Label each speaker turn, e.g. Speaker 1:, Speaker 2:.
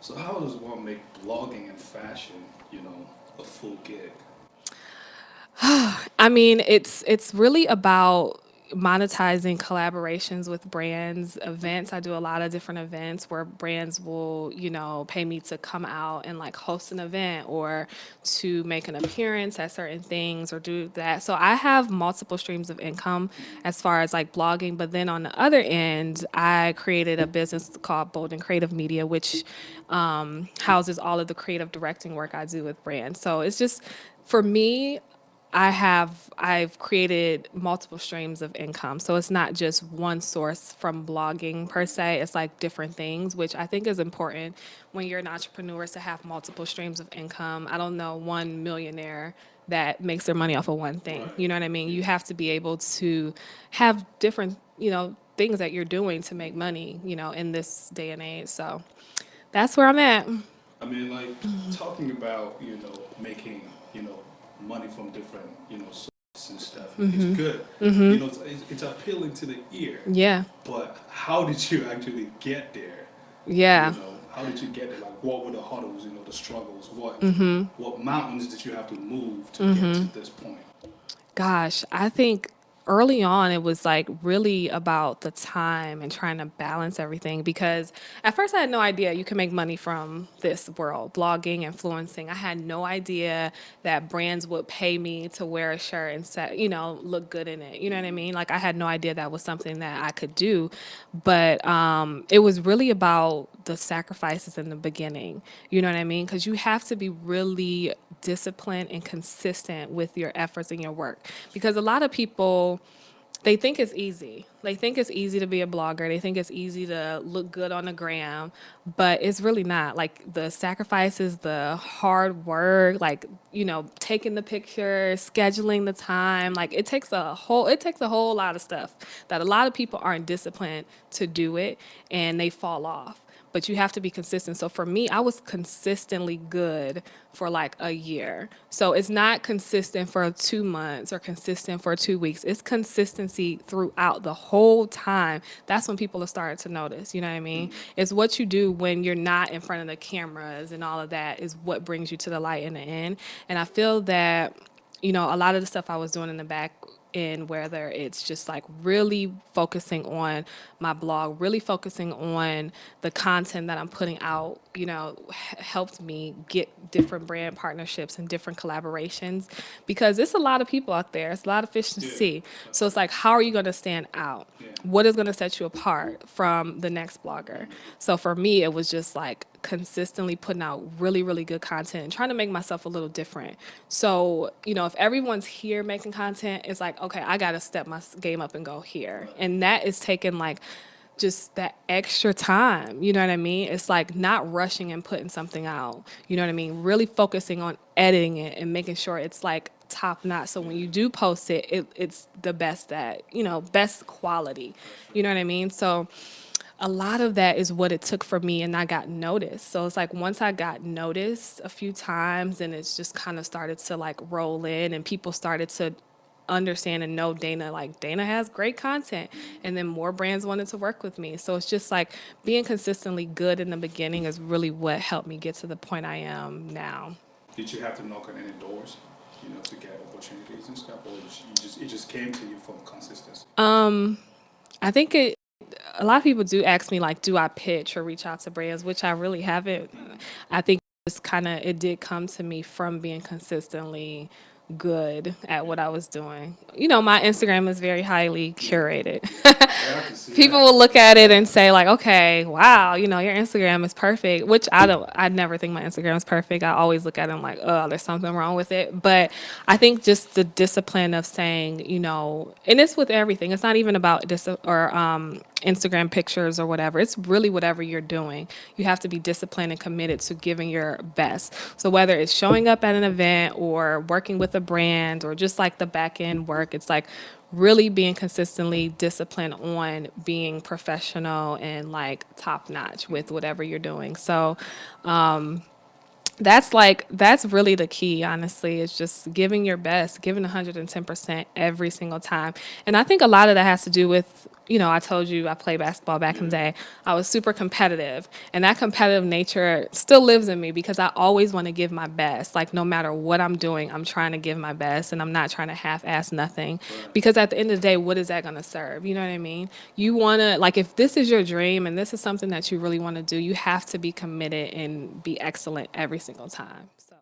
Speaker 1: So how does one make blogging and fashion, a full gig?
Speaker 2: I mean, it's really about monetizing collaborations with brands, events. I do a lot of different events where brands will, pay me to come out and like host an event or to make an appearance at certain things or do that. So I have multiple streams of income as far as like blogging, but then on the other end, I created a business called Bolden Creative Media, which houses all of the creative directing work I do with brands. So it's just for me, I've created multiple streams of income. So it's not just one source from blogging per se. It's like different things, which I think is important when you're an entrepreneur is to have multiple streams of income. I don't know one millionaire that makes their money off of one thing.
Speaker 1: Right.
Speaker 2: You know what I mean?
Speaker 1: Yeah.
Speaker 2: You have to be able to have different, things that you're doing to make money, in this day and age. So that's where I'm at.
Speaker 1: I mean, like talking about, making, money from different, sources and stuff is good. It's appealing to the ear.
Speaker 2: Yeah.
Speaker 1: But how did you actually get there?
Speaker 2: Yeah.
Speaker 1: How did you get there? Like, what were the hurdles? The struggles. What mountains did you have to move to get to this point?
Speaker 2: Gosh, I think early on it was like really about the time and trying to balance everything because at first I had no idea you can make money from this world, blogging, influencing. I had no idea that brands would pay me to wear a shirt and set, look good in it. You know what I mean? Like I had no idea that was something that I could do. But it was really about the sacrifices in the beginning. You know what I mean? Because you have to be really disciplined and consistent with your efforts and your work. Because a lot of people, they think it's easy. They think it's easy to be a blogger. They think it's easy to look good on the gram, but it's really not. Like the sacrifices, the hard work, like, taking the pictures, scheduling the time, like it takes a whole lot of stuff that a lot of people aren't disciplined to do it and they fall off, but you have to be consistent. So for me, I was consistently good for like a year. So it's not consistent for 2 months or consistent for 2 weeks. It's consistency throughout the whole time. That's when people are starting to notice. You know what I mean? It's what you do when you're not in front of the cameras and all of that is what brings you to the light in the end. And I feel that a lot of the stuff I was doing in the back end, whether it's just like really focusing on my blog, really focusing on the content that I'm putting out, helped me get different brand partnerships and different collaborations because it's a lot of people out there. It's a lot of fish to
Speaker 1: Yeah,
Speaker 2: see.
Speaker 1: that's
Speaker 2: So it's
Speaker 1: right.
Speaker 2: like, how are you going to stand out?
Speaker 1: Yeah.
Speaker 2: What is going to set you apart from the next blogger? So for me, it was just like consistently putting out really, really good content and trying to make myself a little different. So, if everyone's here making content, it's like, okay, I got to step my game up and go here.
Speaker 1: Right.
Speaker 2: And that is taking like just that extra time. You know what I mean? It's like not rushing and putting something out. You know what I mean? Really focusing on editing it and making sure it's like top notch. So when you do post it, it's the best best quality.
Speaker 1: That's
Speaker 2: You
Speaker 1: right.
Speaker 2: know what I mean? So a lot of that is what it took for me and I got noticed. So it's like once I got noticed a few times and it's just kind of started to like roll in and people started to understand and know Dayna, like Dayna has great content, and then more brands wanted to work with me. So it's just like being consistently good in the beginning is really what helped me get to the point I am now.
Speaker 1: Did you have to knock on any doors, to get opportunities and stuff, or it just came to you from consistency?
Speaker 2: I think a lot of people do ask me like, do I pitch or reach out to brands, which I really haven't. I think it did come to me from being consistently good at
Speaker 1: Yeah.
Speaker 2: what I was doing. My Instagram is very highly
Speaker 1: Yeah.
Speaker 2: curated.
Speaker 1: Yeah. Yeah, I can see
Speaker 2: People
Speaker 1: that.
Speaker 2: will look at it and say like, okay, wow, your Instagram is perfect, which I never think my Instagram is perfect. I always look at it and like, oh, there's something wrong with it. But I think just the discipline of saying, and it's with everything. It's not even about Instagram pictures or whatever. It's really whatever you're doing. You have to be disciplined and committed to giving your best. So whether it's showing up at an event or working with a brand or just like the back end work, it's like really being consistently disciplined on being professional and like top notch with whatever you're doing. So that's really the key, honestly, is just giving your best, giving 110% every single time. And I think a lot of that has to do with I told you I played basketball back in the day. I was super competitive, and that competitive nature still lives in me because I always want to give my best. Like, no matter what I'm doing, I'm trying to give my best, and I'm not trying to half-ass nothing.
Speaker 1: Right.
Speaker 2: Because at the end of the day, what is that going to serve? You know what I mean? You want to, like, if this is your dream and this is something that you really want to do, you have to be committed and be excellent every single time. So.